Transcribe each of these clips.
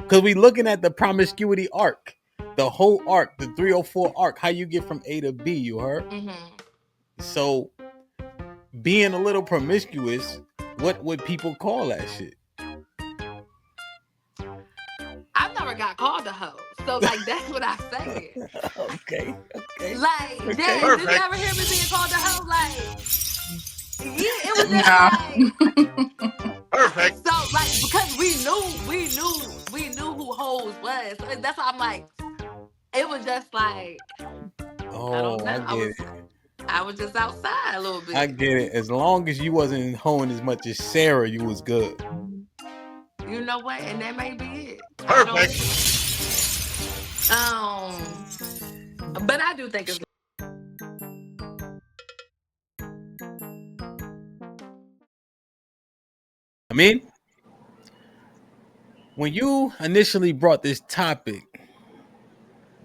Because we looking at the promiscuity arc, the whole arc, the 304 arc, how you get from A to B, you heard? Mm-hmm. So being a little promiscuous, what would people call that shit? I never got called a hoe, so like that's what I said. Okay, okay, Like, okay. James, did you Perfect. ever hear me being called a hoe? Like, yeah, it was just No. like Perfect. so, like because we knew who hoes was. So that's why I'm like, it was just like I don't Oh, know. I get it. I was just outside a little I bit. get it. As long as you wasn't hoeing as much as Sarah, you was good. You know what? And that may be it. I don't. Perfect. Um, but I do think it's. I mean, when you initially brought this topic,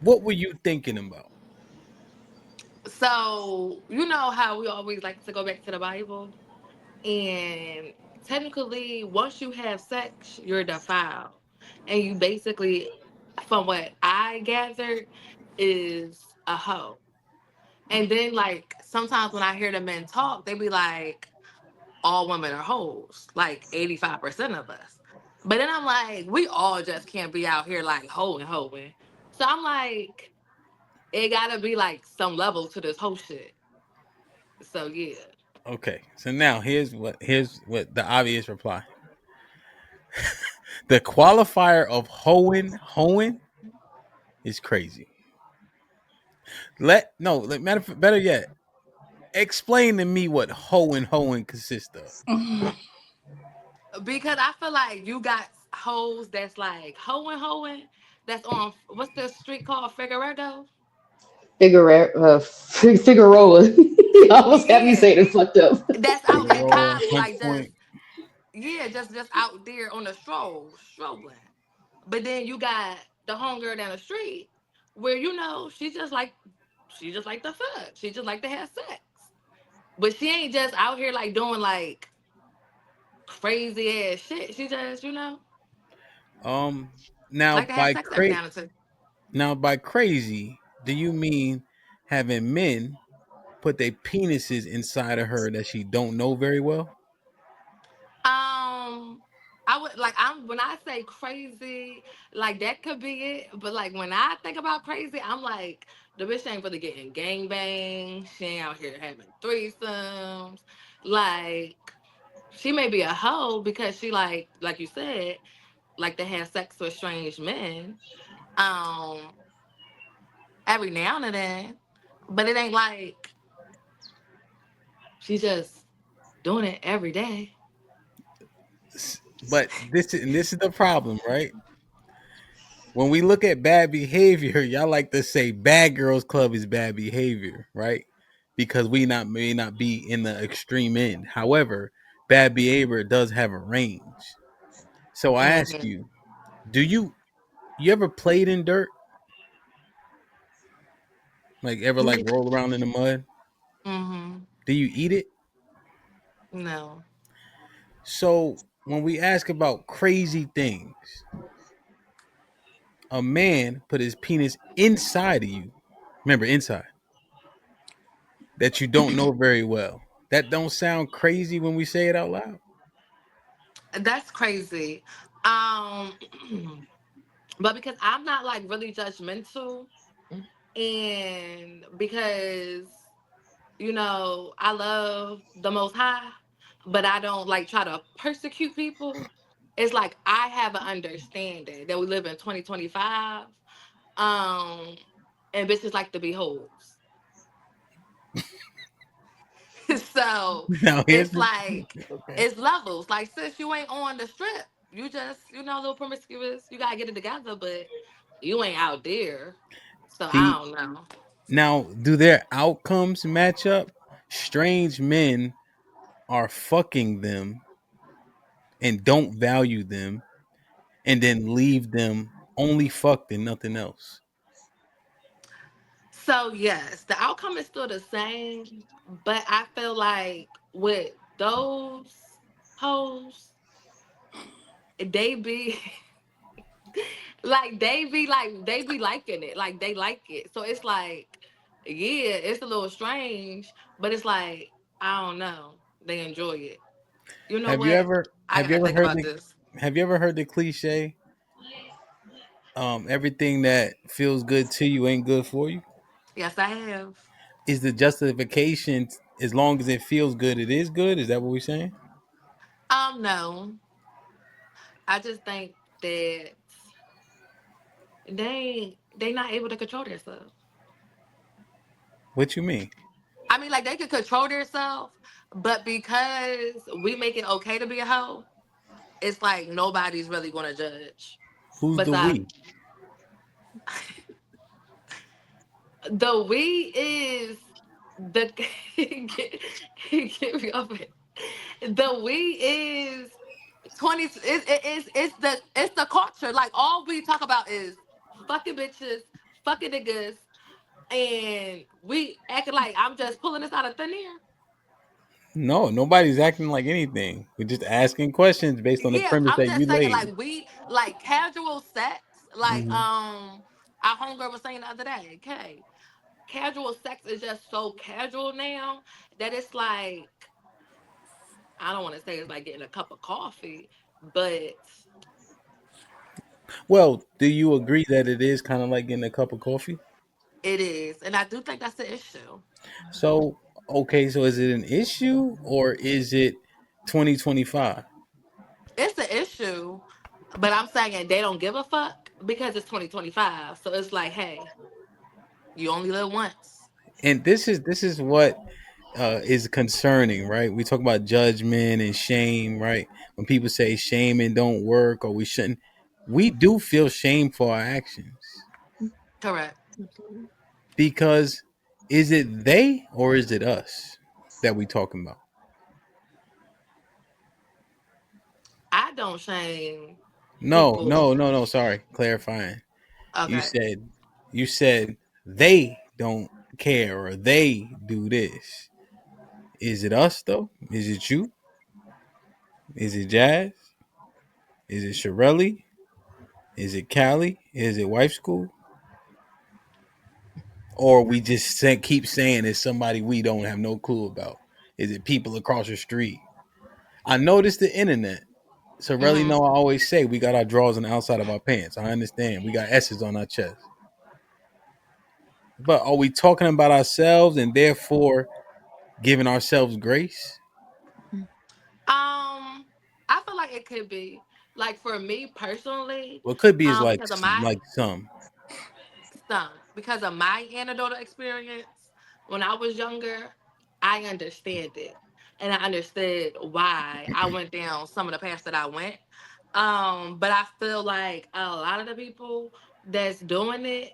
what were you thinking about? So you know how we always like to go back to the Bible, and technically, once you have sex, you're defiled, and you basically, from what I gathered, is a hoe. And then like sometimes when I hear the men talk, they be like, all women are hoes, like 85% of us. But then I'm like, we all just can't be out here like hoeing. So I'm like, it gotta be like some level to this whole shit. So yeah. Okay, so now here's what the obvious reply. The qualifier of hoeing is crazy. Better yet, explain to me what hoeing consists of. Because I feel like you got hoes that's like hoeing, that's on what's the street called Figueredo? Figueroa. I almost have you Yeah. saying it fucked up. That's out in Figueroa, Cali, Hunts like just Point. yeah, just out there on the strolling. But then you got the homegirl down the street where she just like the fuck. She just like to have sex. But she ain't just out here like doing like crazy ass shit. She just, Um, now like to have by sex every cra- now and then. now by crazy, do you mean having men put their penises inside of her that she don't know very well? I would like I'm when I say crazy, like that could be it. But like when I think about crazy, I'm like the bitch ain't really getting gangbang. She ain't out here having threesomes. Like she may be a hoe because she like you said, like to have sex with strange men. Um, every now and then. But it ain't like she's just doing it every day. But this is the problem, right? When we look at bad behavior, y'all like to say bad girls club is bad behavior, right? Because we not may not be in the extreme end. However, bad behavior does have a range. So I ask Mm-hmm. you, do you ever played in dirt? Like ever like roll around in the mud? Mm-hmm. Do you eat it? No. So when we ask about crazy things, a man put his penis inside of you. Remember, inside that you don't know very well. That don't sound crazy when we say it out loud. That's crazy. Um, but because I'm not like really judgmental, and because I love the Most High, but I don't like try to persecute people. It's like I have an understanding that we live in 2025, um, and bitches like to be hoes. So Now here's it's the like okay. it's levels. Like sis, you ain't on the strip. You just a little promiscuous. You gotta get it together, but you ain't out there. So I See, don't know. now do their outcomes match up? Strange men are fucking them and don't value them and then leave them only fucked and nothing else. So yes, the outcome is still the same, but I feel like with those hoes, they be Like they be liking it. Like they like it. So it's like, yeah, it's a little strange, but it's like, I don't know. They enjoy it. You know Have you what? ever I have you gotta ever think heard about the this. have you ever heard the cliche? Everything that feels good to you ain't good for you. Yes, I have. Is the justification as long as it feels good, it is good? Is that what we're saying? No. I just think that they not able to control themselves. What you mean? I mean, like they can control themselves, but because we make it okay to be a hoe, it's like nobody's really gonna judge. Who's the Besides, we? the we is the get me off it. The we is 20. It's the culture. Like all we talk about is fucking bitches, fucking niggas, and we acting like I'm just pulling this out of thin air. No, nobody's acting like anything. We're just asking questions based on the Yeah, premise I'm that you just saying, laid. like we like casual sex, like Hmm. our homegirl was saying the other day. Okay, casual sex is just so casual now that it's like I don't want to say it's like getting a cup of coffee, but Well, do you agree that it is kind of like getting a cup of coffee? it is, and I do think that's the issue. So, okay, so is it an issue or is it 2025? It's the issue, but I'm saying they don't give a fuck because it's 2025. So it's like, hey, you only live once. And this is what is concerning, right? We talk about judgment and shame, right? When people say shame and don't work or we shouldn't, we do feel shame for our actions Correct. because is it they or is it us that we talking about? I don't shame No, people. no, no, no. Sorry, clarifying. You Okay. said you said they don't care or they do this. Is it us though? Is it you? Is it Jazz? Is it Shirelli? Is it Callie? Is it Wife School? Or we just keep saying it's somebody we don't have no clue about? Is it people across the street? I noticed the internet. So really Mm-hmm. know I always say we got our drawers on the outside of our pants. I understand. We got S's on our chest. But are we talking about ourselves and therefore giving ourselves grace? I feel like it could be like for me personally, What could be is because of my like some. some because of my anecdotal experience when I was younger, I understand it. And I understood why I went down some of the paths that I went. But I feel like a lot of the people that's doing it,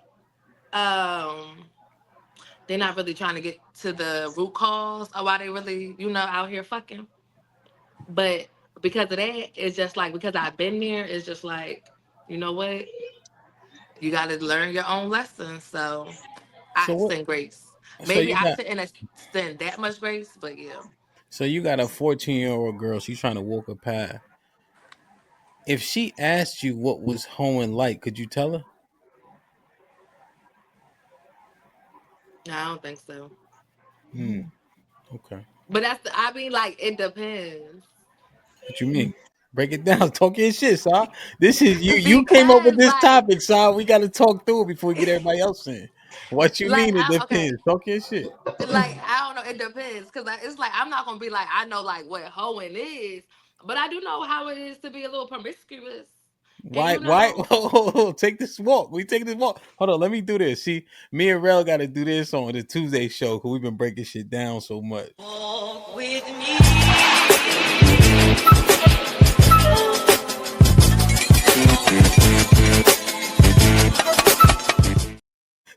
um, they're not really trying to get to the root cause of why they really, out here fucking. But because of that, it's just like because I've been there, it's just like, you know what? You got to learn your own lessons. So I So what extend grace. so Maybe you I got shouldn't extend that much grace, but yeah. so you got a 14-year-old girl, she's trying to walk a path. If she asked you what was hoeing like, could you tell her? No, I don't think so. Hmm. Okay. But I mean, like, it depends. What you mean? Break it down. Talk your shit, sir. This is you. You came up with Because, this topic, sir. We got to talk through it before we get everybody else in. What you mean? It okay. depends. Talk your shit. Like, I don't know. It depends. Because it's like, I'm not going to be like, I know, like, what hoeing is. But I do know how it is to be a little promiscuous. And, Why? Why? Take this walk. We take this walk. Hold on. Let me do this. See, me and Rel got to do this on the Tuesday show because we've been breaking shit down so much. Walk with me.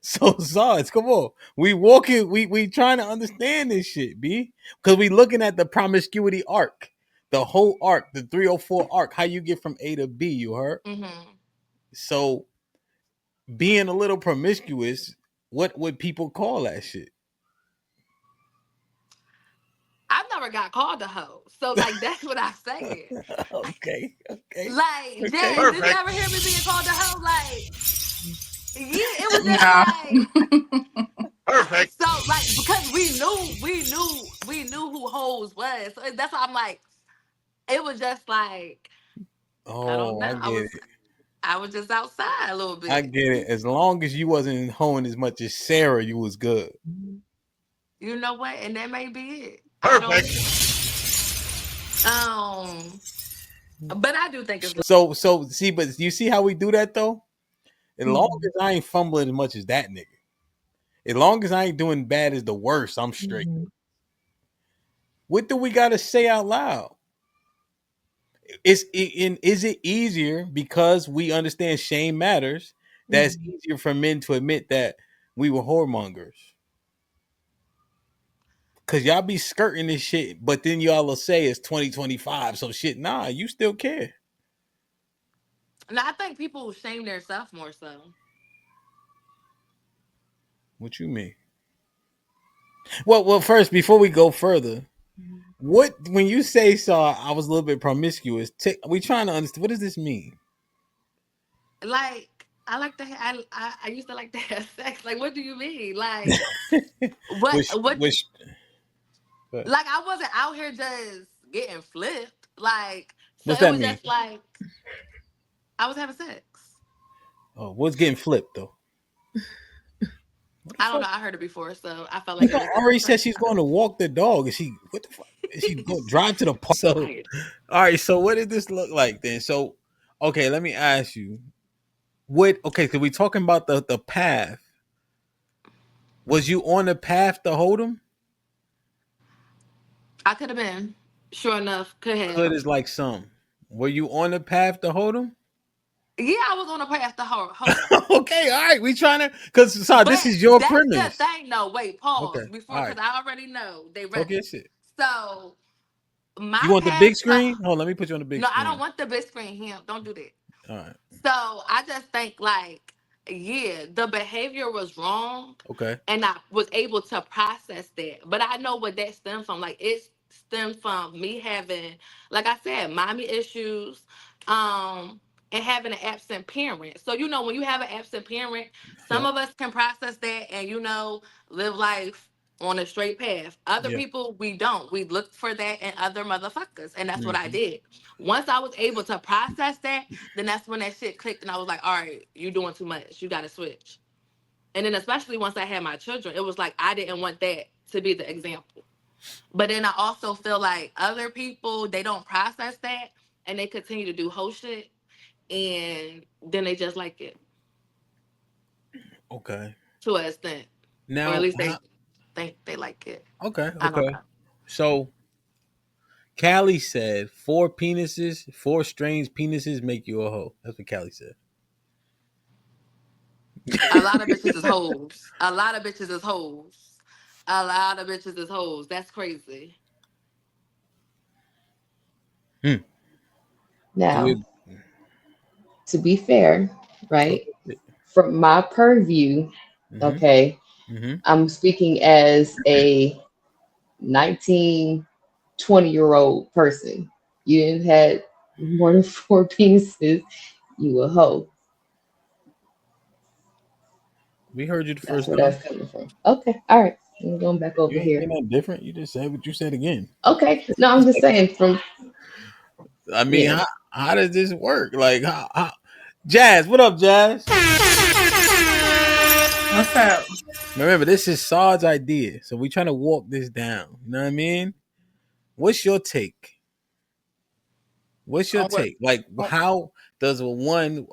So Zards, come on. We walking, we trying to understand this shit, B. Because we looking at the promiscuity arc. The whole arc, the 304 arc, how you get from A to B, you heard? hmm So being a little what would people call that shit? I've never never got called a hoe. So like that's what I said. Okay, okay, Like, okay. Jazz, did you Perfect. ever hear me being called a hoe? Like, yeah, it was just No. like Perfect. so like because we knew who hoes was. So that's why I'm like, it was just like I don't Oh, know. I get it. I was just outside a little I bit. get it. As long as you wasn't hoeing as much as Sarah, you was good. You know what? And that may be it. I don't Perfect. know. But I do think it's So see, but you see how we do that though? As long Mhm. as I ain't fumbling as much as that nigga, as long as I ain't doing bad as the worst, I'm straight. Mhm. What do we gotta say out loud? Is it easier because we understand shame matters? That's Mhm. easier for men to admit that we were whoremongers. Cause y'all be skirting this shit, but then y'all will say it's 2025. So shit, nah, you still care. no, I think people shame their self more so. What you mean? Well, first, before we go further, what when you say so I was a little bit promiscuous, we trying to understand what does this mean? Like I like to I used to like to have sex. Like what do you mean? Like what Which like I wasn't out here just getting flipped. Like so what's it that was mean? just like I was having sex. Oh, what's getting flipped though? What the I don't fuck? know. I heard it before, so I felt She like it was the already said first she's going time. to walk the dog. Is she what the fuck? Is she going to drive to the park? So Right. all right, so what did this look like then? So okay, let me ask you. What okay, so we talking about the path. Was you on the path to hold him? I could have been. Sure enough, could Could have. is like some. Were you on the path to hold him? Yeah, I was on a path to hold him. Okay, all right. We trying to because this But is your that's the premise. thing, though. Wait, pause Okay, before, all right. because I already know they Talk your ready. shit. So You my want the path big to screen? Hold on, let me put you on the big no, I don't screen. want the big screen him. Don't do that. All right. So I just think like, yeah, the behavior was wrong, Okay. and I was able to process that. But I know what that stems from. Like it stemmed from me having, like I said, mommy issues, and having an absent parent. So you know, when you have an absent parent, some Yep. of us can process that and live life on a straight path. Other Yeah. people we don't. We look for that in other motherfuckers, and that's what I Hmm. did. Once I was able to process that, then that's when that shit clicked and I was like, all right, you're doing too much. You gotta switch. And then especially once I had my children, it was like I didn't want that to be the example. But then I also feel like other people, they don't process that and they continue to do whole shit and then they just like it Okay. to an extent. Or at Now, least they think they like it. okay, I don't okay. know. So Callie said 4 penises, 4 strange penises make you a hoe. That's what Callie said. A lot of bitches is hoes. A lot of bitches is hoes. A lot of bitches is hoes. That's crazy. Hmm. So Now, we to be fair, talk. right? From my purview, Mm-hmm. okay, Mm-hmm. I'm speaking as a 19, 20-year-old person. You didn't had more than four penises, you a hoe. We heard you the That's first where time. that's coming from. Okay, all right. I'm going back You over ain't saying here. nothing different. You just said what you said again. Okay, no, I'm just saying from I mean, yeah. how does this work? Like, Jazz, what up, Jazz? What's up? Remember, this is Saad's idea, so we trying to walk this down. You know what I mean? What's your take? What's your On what? take? Like, On, how does a woman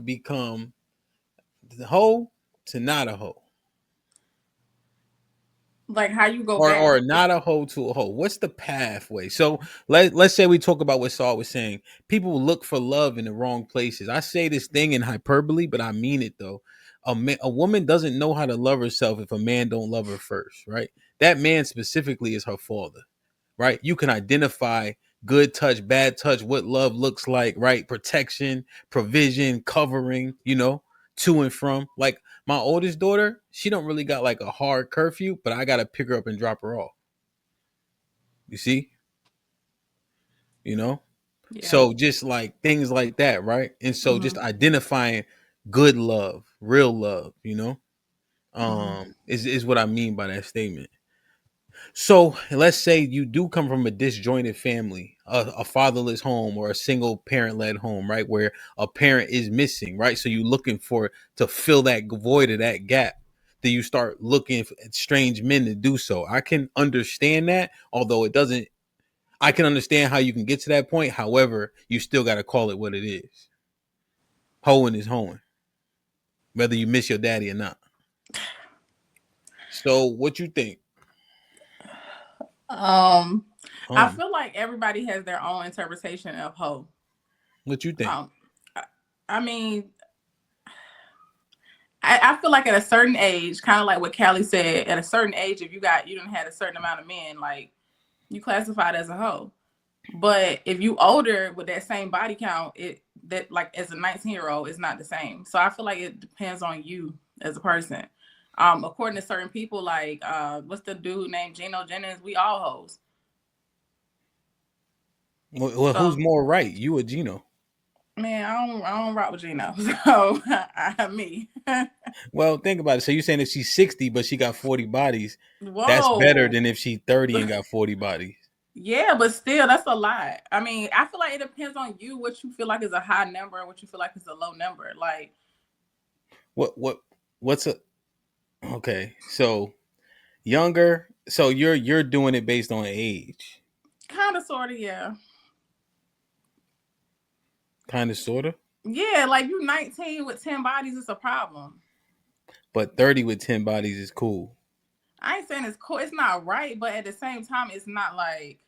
become the hoe to not a hoe, like how you go back? or not a hoe to a hoe? What's the pathway? So let's say we talk about what Saad was saying. People look for love in the wrong places. I say this thing in hyperbole, but I mean it though. A woman doesn't know how to love herself if a man don't love her first, right? That man specifically is her father, right? You can identify good touch, bad touch, what love looks like, right? Protection, provision, covering, to and from. Like my oldest daughter, she don't really got like a hard curfew, but I gotta pick her up and drop her off. You see, you know. Yeah. So just like things like that, right? And so just identifying good love, real love, is what I mean by that statement. So let's say you do come from a disjointed family, a fatherless home or a single parent led home, right? Where a parent is missing, right? So you're looking for to fill that void or that gap. Then you start looking at strange men to do so. I can understand that, although it doesn't. I can understand how you can get to that point. However, you still got to call it what it is. Hoeing is hoeing, whether you miss your daddy or not. So what you think? I feel like everybody has their own interpretation of hoe. What you think? I mean, I feel like at a certain age, kind of like what Callie said, at a certain age, if you didn't have a certain amount of men, like you classified as a hoe. But if you older with that same body count, that like as a 19-year-old is not the same. So I feel like it depends on you as a person. According to certain people, like what's the dude named Geno Jennings? We all hoes. Well, who's So more right, you or Gino? man, I don't rock with Geno. So me. Well, think about it. So you're saying if she's 60 but she got 40 bodies, that's better Whoa. than if she's 30 and got 40 bodies. Yeah, but still, that's a lot. I mean, I feel like it depends on you, what you feel like is a high number and what you feel like is a low number. Like, What's a okay? So younger. So you're doing it based on age, kind of, sort of, yeah. kind of, sorta. Yeah, like you 19 with 10 bodies, it's a problem. But 30 with 10 bodies is cool. I ain't saying it's cool. It's not right, but at the same time, it's not like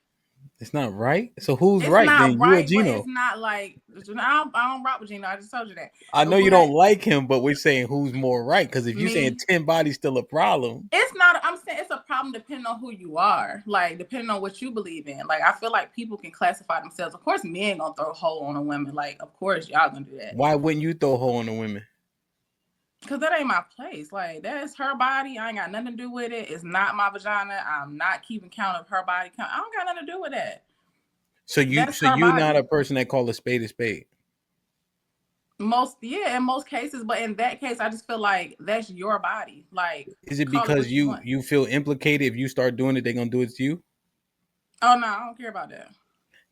It's not right. So who's it's right not then? You or right, but it's Gino? not like I don't rock with Gino. I just told you that. I know you But don't like him, but we're saying who's more right. Because if you're saying me, 10 bodies still a problem, it's not. I'm saying it's a problem depending on who you are, like depending on what you believe in. Like I feel like people can classify themselves. Of course, men gonna throw a hole on a woman. Like of course y'all gonna do that. why wouldn't you throw a hole in the women? Cause that ain't my place. Like that's her body. I ain't got nothing to do with it. It's not my vagina. I'm not keeping count of her body count. I don't got nothing to do with that. So That's her you're not body. a person that call a spade a spade. In most cases, but in that case, I just feel like that's your body. Like Is it call it because what you want. you feel implicated if you start doing it, they're gonna do it to you? Oh no, I don't care about that.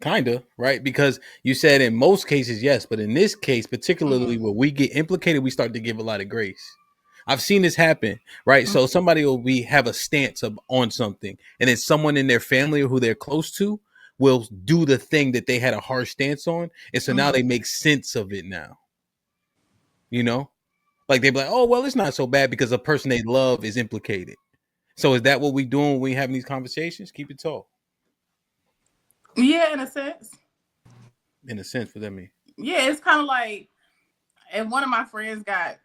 Kinda, right? Because you said in most cases, yes, but in this case, particularly where we get implicated, we start to give a lot of grace. I've seen this happen, right? So somebody will have a stance on something, and then someone in their family or who they're close to will do the thing that they had a harsh stance on, and so now they make sense of it now. You know, like they're like, "Oh, well, it's not so bad because the person they love is implicated." So is that what we doing when we having these conversations? Keep it tall. Yeah, in a sense. In a sense, what that mean? Yeah, it's kind of like if one of my friends got,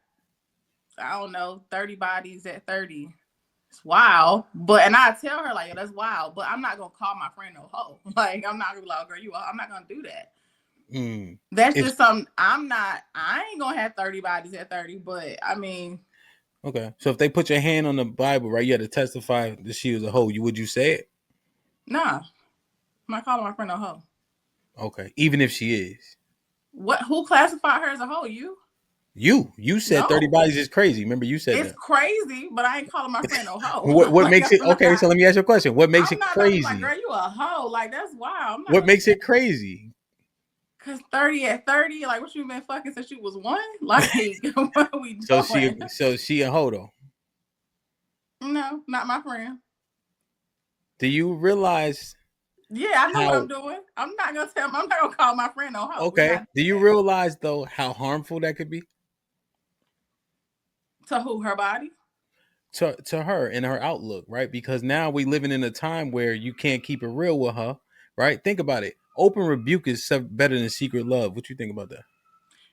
I don't know, 30 bodies at 30. It's wild. And I tell her, like, yo, that's wild. But I'm not going to call my friend no hoe. Like, I'm not going to be like, oh, girl, I'm not going to do that. That's If just something I ain't going to have 30 bodies at 30. But, I mean. Okay. So if they put your hand on the Bible, right, you had to testify that she was a hoe, would you say it? Nah. I'm not calling my friend no hoe. Okay. Even if she is. Who classified her as a hoe? You? You said 30 bodies is crazy. Remember you said it's that. crazy, but I ain't calling my friend no hoe. What like, makes it okay? So let me ask you a question. What makes I'm it not gonna be like, crazy? girl, you a hoe. Like that's wild. I'm not What makes it crazy? Cause 30 at 30, like what you been fucking since you was 1? Like what are we doing? So she a hoe though? No, not my friend. Do you realize? Yeah, I know what I'm doing. I'm not gonna call my friend no hoe. Okay. Do you realize though how harmful that could be? To who? Her body? To her and her outlook, right? Because now we living in a time where you can't keep it real with her, right? Think about it. Open rebuke is better than secret love. What you think about that?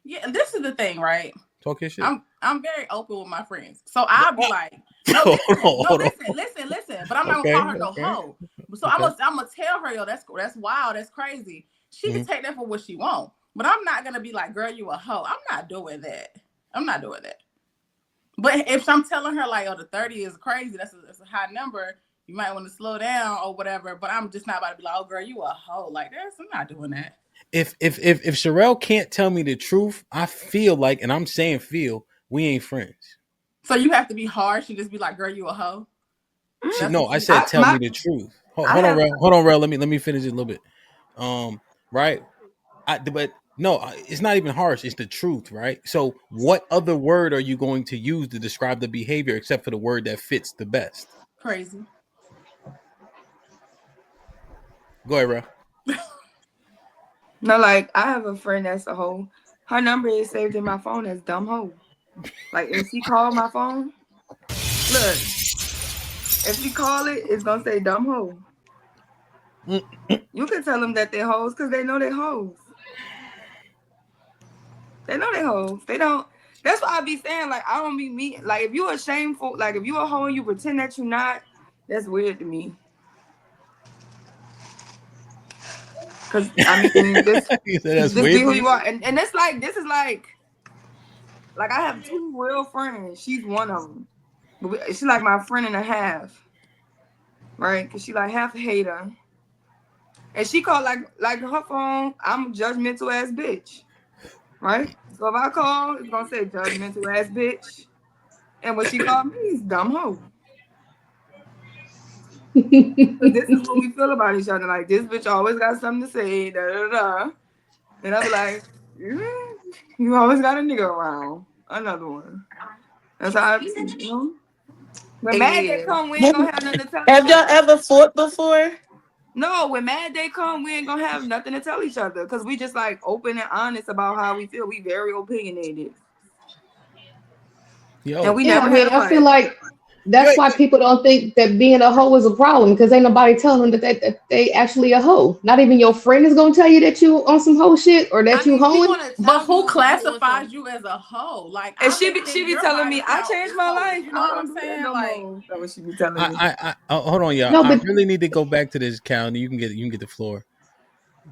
Yeah, this is the thing, right? Talk your shit. I'm very open with my friends, so I'll be like, no, listen. But I'm not gonna call her no hoe. So I'm gonna tell her, yo, that's wild, that's crazy. She can take that for what she wants, but I'm not gonna be like, girl, you a hoe. I'm not doing that. But if I'm telling her like, oh, the 30 is crazy, that's a high number. You might want to slow down or whatever, but I'm just not about to be like, oh girl, you a hoe. Like this, I'm not doing that. If Sherelle can't tell me the truth, I feel like, and I'm saying we ain't friends. So you have to be harsh and just be like, girl, you a hoe. I said tell me the truth. Hold on, Rel. Let me finish it a little bit. Right. But no, it's not even harsh. It's the truth, right? So, what other word are you going to use to describe the behavior except for the word that fits the best? Crazy. Go ahead, Rel. No, like I have a friend that's a hoe. Her number is saved in my phone as dumb hoe. Like if she called my phone, look, if she call it, it's gonna say dumb hoe. You can tell them that they're hoes because they know they're hoes. They know they're hoes. They don't. That's why I be saying, like, I don't be mean. Like, if you a shameful, like, if you a hoe and you pretend that you're not, that's weird to me. Because, I mean, this be who you are. And it's like, this is like I have two real friends. She's one of them. But she's like my friend and a half. Right? Because she like half a hater. And she called like her phone, I'm a judgmental ass bitch. Right? So if I call, it's gonna say judgmental ass bitch. And when she called me, it's dumb hoe. This is what we feel about each other. Like this bitch always got something to say, da da da. And I'll be like, you always got a nigga around. Another one. That's how I be, you know. When Mad Day come, we ain't gonna have nothing to tell each other. Have y'all ever fought before? No, when Mad Day come, we ain't gonna have nothing to tell each other because we just like open and honest about how we feel. We very opinionated. And we never had a fight. I feel like that's why people don't think that being a hoe is a problem because ain't nobody telling them that they actually a hoe. Not even your friend is gonna tell you that you on some hoe shit or that you hoeing. But who classifies you as a hoe? Like, and she be telling me I changed my life. You know what I'm saying? Like, that's what she be telling me. I hold on, y'all. I really need to go back to this, Cal. You can get the floor.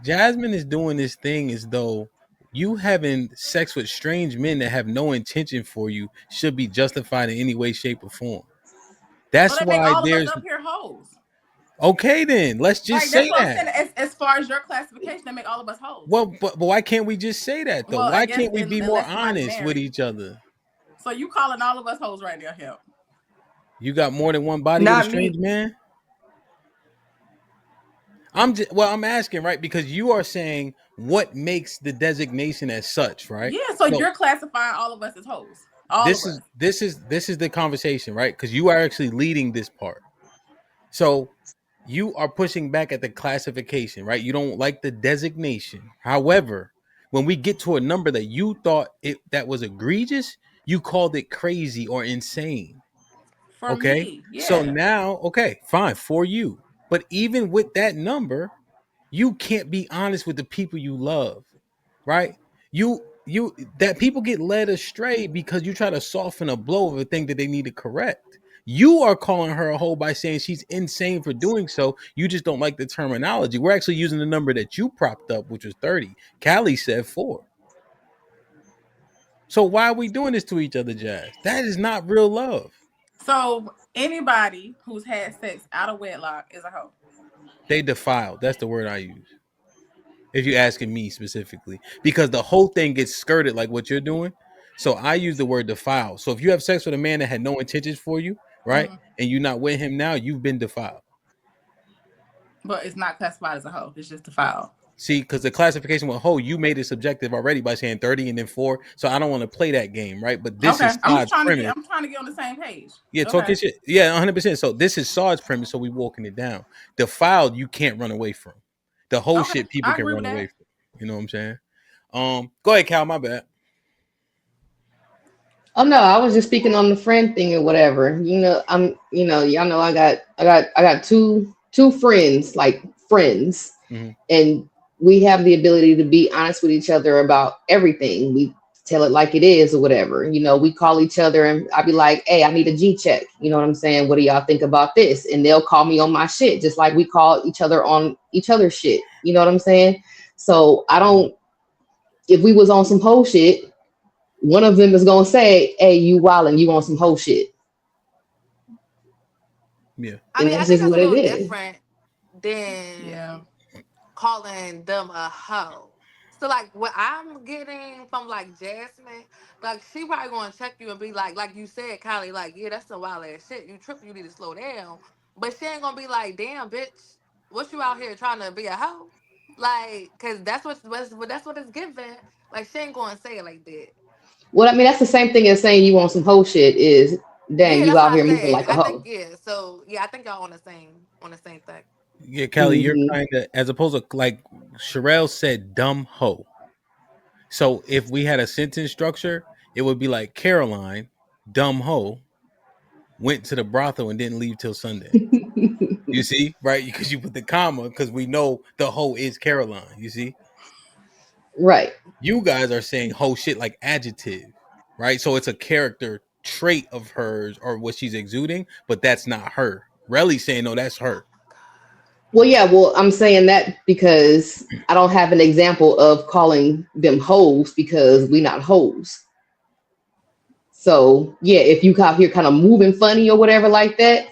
Jasmine is doing this thing as though you having sex with strange men that have no intention for you should be justified in any way, shape, or form. That's why all of us up here hoes. Okay, then let's just say that. As far as your classification, they make all of us hoes. Well, but why can't we just say that though? Why can't we be more honest with each other? So you calling all of us hoes right now, Hemp? You got more than one body with a strange man? I'm asking, right? Because you are saying what makes the designation as such, right? Yeah, so you're classifying all of us as hoes. This is the conversation, right? Because you are actually leading this part. So you are pushing back at the classification, right? You don't like the designation. However, when we get to a number that you thought that was egregious, you called it crazy or insane. For me, yeah. So now, okay, fine, for you. But even with that number, you can't be honest with the people you love, right? You that people get led astray because you try to soften a blow of a thing that they need to correct. You are calling her a hoe by saying she's insane for doing so. You just don't like the terminology. We're actually using the number that you propped up, which was 30. Callie said 4. So why are we doing this to each other, Jazz? That is not real love. So anybody who's had sex out of wedlock is a hoe. They defiled. That's the word I use. If you're asking me specifically, because the whole thing gets skirted like what you're doing. So I use the word defiled. So if you have sex with a man that had no intentions for you, right, and you're not with him now, you've been defiled. But it's not classified as a hoe. It's just defiled. See, because the classification with hoe, you made it subjective already by saying 30 and then 4. So I don't want to play that game, right? But this is Saad's premise. I'm trying to get on the same page. Yeah, talking shit. Yeah, 100%. So this is Saad's premise. So we walking it down. Defiled, you can't run away from. The whole shit people can run away from. You know what I'm saying? Go ahead, Cal. My bad. Oh no, I was just speaking on the friend thing or whatever. Y'all know I got two friends, like friends, and we have the ability to be honest with each other about everything. We tell it like it is or whatever. You know, we call each other and I'll be like, hey, I need a G check. You know what I'm saying? What do y'all think about this? And they'll call me on my shit, just like we call each other on each other's shit. You know what I'm saying? So if we was on some whole shit, one of them is going to say, hey, you wildin', you on some whole shit. Yeah. I And mean, I that's think just that's a what it little is. different Yeah. than calling them a hoe. So like what I'm getting from like Jasmine, like she probably gonna check you and be like you said, Kylie, like, yeah, that's some wild ass shit. You tripping, you need to slow down. But she ain't gonna be like, damn, bitch, what you out here trying to be a hoe? Like, cause that's what it's given. Like she ain't gonna say it like that. Well, I mean, that's the same thing as saying you want some hoe shit. Is dang, Yeah, you that's what out I here moving said. like a I think hoe. yeah. So yeah, I think y'all on the same thing. Yeah, Kelly, you're Hmm. kind of as opposed to like Sherelle said, dumb hoe. So if we had a sentence structure, it would be like Caroline, dumb hoe, went to the brothel and didn't leave till Sunday. You see, right? Because you put the comma because we know the hoe is Caroline. You see, Right. you guys are saying hoe shit like adjective, right? So it's a character trait of hers or what she's exuding, but that's not her. Relly saying no, that's her. Well, yeah. Well, I'm saying that because I don't have an example of calling them hoes because we not hoes. So yeah, if you out here kind of moving funny or whatever like that,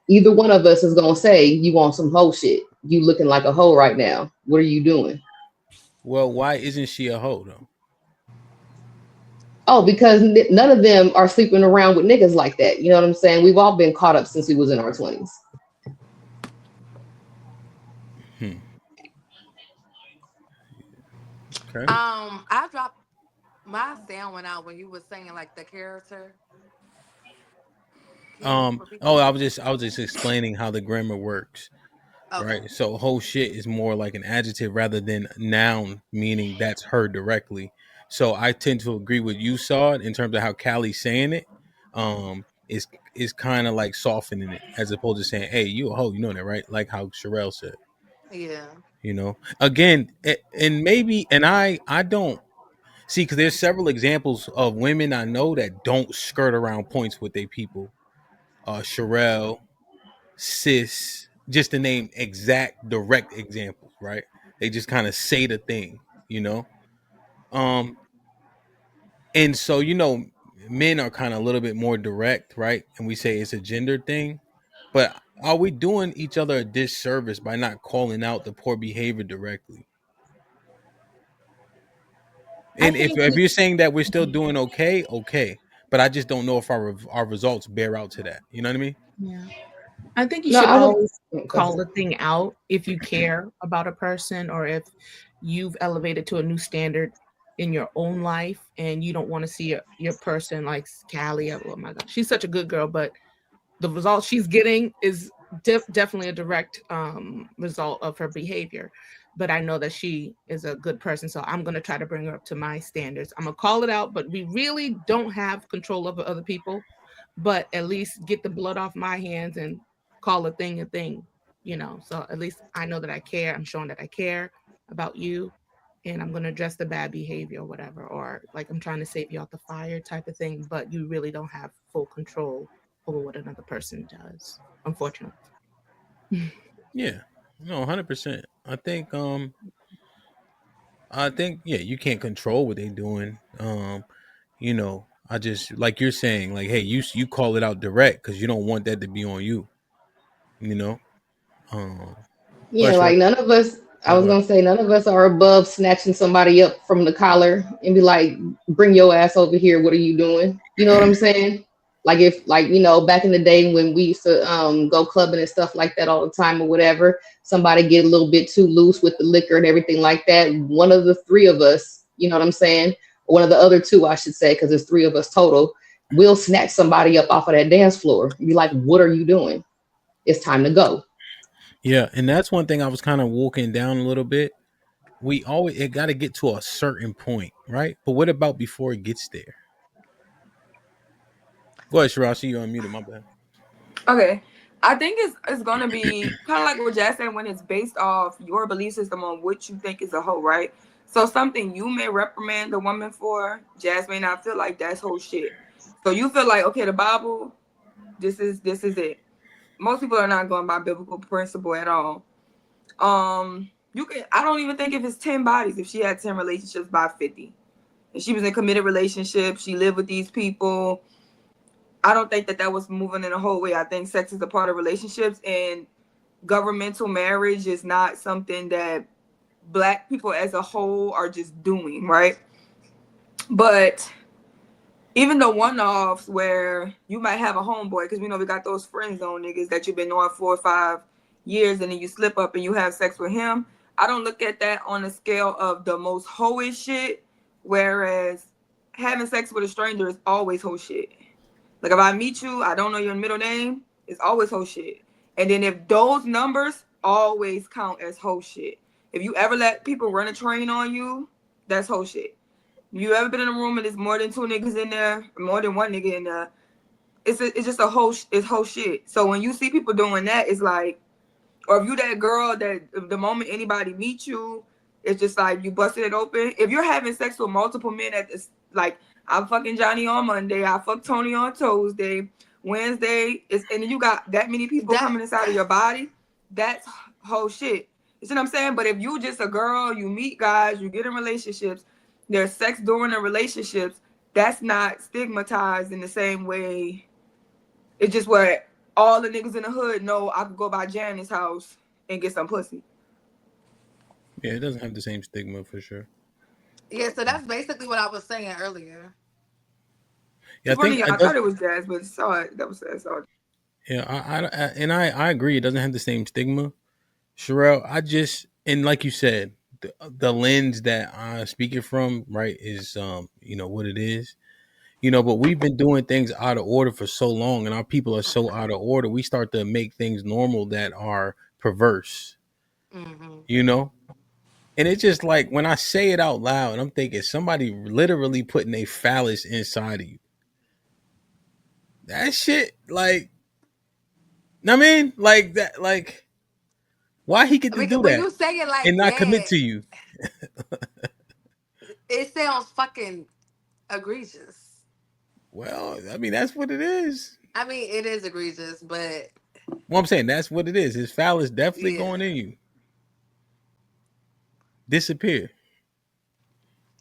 either one of us is gonna say you want some hoe shit. You looking like a hoe right now. What are you doing? Well, why isn't she a hoe though? Oh, because none of them are sleeping around with niggas like that. You know what I'm saying? We've all been caught up since we was in our 20s. Hmm. Okay. I dropped my sound went out when you were saying like the character. Can you repeat Oh, that? I was just explaining how the grammar works. Okay. Right. So whole shit is more like an adjective rather than noun, meaning that's her directly. So I tend to agree with you, Saw it in terms of how Callie's saying it. Is kind of like softening it as opposed to saying, "Hey, you a hoe," you know that, right? Like how Sherelle said. Yeah. Again, and maybe, and I don't see because there's several examples of women I know that don't skirt around points with their people. Sherelle, sis, just to name exact direct examples, right? They just kind of say the thing, you know. Um, and so men are kind of a little bit more direct, right? And we say it's a gender thing, but are we doing each other a disservice by not calling out the poor behavior directly? I And if think if you're saying that we're still doing okay, okay, but I just don't know if our results bear out to that. You know what I mean? yeah. I think you No, should I would. always Oh, go call ahead. a thing out if you care about a person or if you've elevated to a new standard in your own life and you don't want to see your person like Callie. Oh my God, she's such a good girl, but the result she's getting is definitely a direct result of her behavior. But I know that she is a good person, so I'm going to try to bring her up to my standards. I'm going to call it out, but we really don't have control over other people. But at least get the blood off my hands and call a thing, you know. So at least I know that I care. I'm showing that I care about you, and I'm going to address the bad behavior or whatever, or like I'm trying to save you out the fire type of thing. But you really don't have full control over what another person does, unfortunately. Yeah. No, 100%. I think yeah, you can't control what they're doing. I just like you're saying, like, hey, you call it out direct because you don't want that to be on you. You know. Go Yeah, ahead, like Sherelle. none of us, I Oh, was go ahead. gonna say none of us are above snatching somebody up from the collar and be like, bring your ass over here. What are you doing? You know what I'm saying? Like if like, back in the day when we used to go clubbing and stuff like that all the time or whatever, somebody get a little bit too loose with the liquor and everything like that. One of the three of us, you know what I'm saying? Or one of the other two, I should say, because there's three of us total, will snatch somebody up off of that dance floor and be like, what are you doing? It's time to go. Yeah, and that's one thing I was kind of walking down a little bit. We always it got to get to a certain point, right? But what about before it gets there? Go ahead, Sherelle. I see you unmuted. My bad. Okay. I think it's gonna be kind of like what Jazz said when it's based off your belief system on what you think is a hoe, right? So something you may reprimand the woman for, Jazz may not feel like that's whole shit. So you feel like, okay, the Bible, this is it. Most people are not going by biblical principle at all. You can I don't even think if it's 10 bodies, if she had 10 relationships by 50. If she was in a committed relationship, she lived with these people, I don't think that was moving in a whole way. I think sex is a part of relationships, and governmental marriage is not something that Black people as a whole are just doing, right? But even the one-offs where you might have a homeboy, because we know we got those friend zone niggas that you've been knowing 4 or 5 years, and then you slip up and you have sex with him. I don't look at that on the scale of the most hoish shit, whereas having sex with a stranger is always hoe shit. Like if I meet you, I don't know your middle name, it's always hoe shit. And then if those numbers always count as hoe shit. If you ever let people run a train on you, that's hoe shit. You ever been in a room and there's more than 2 niggas in there, more than 1 nigga in there? It's just a whole shit. So when you see people doing that, it's like, or if you that girl that the moment anybody meets you, it's just like you busted it open. If you're having sex with multiple men at this, like I'm fucking Johnny on Monday, I fuck Tony on Tuesday, Wednesday, and then you got that many people coming inside of your body, that's whole shit. You see what I'm saying? But if you just a girl, you meet guys, you get in relationships, there's sex during the relationships, that's not stigmatized in the same way. It's just where all the niggas in the hood know I could go by Janet's house and get some pussy. Yeah, it doesn't have the same stigma for sure. Yeah, so that's basically what I was saying earlier. Yeah, I thought it was Jazz, but saw it. That was saw it. Yeah, I agree. It doesn't have the same stigma. Sherelle, I just, and like you said, the lens that I speak it from, right, is what it is. But we've been doing things out of order for so long, and our people are so out of order. We start to make things normal that are perverse. Mm-hmm. And it's just like when I say it out loud, I'm thinking somebody literally putting a phallus inside of you. That shit, like, I mean, like that, like, why he get to do When that you say it and like not commit that, to you? it sounds fucking egregious. Well, I mean, that's what it is. I mean, it is egregious, but Well, I'm saying that's what it is. His phallus definitely yeah. going in you. Disappear.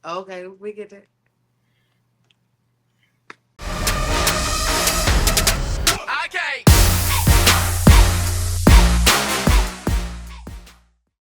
Okay, we get it.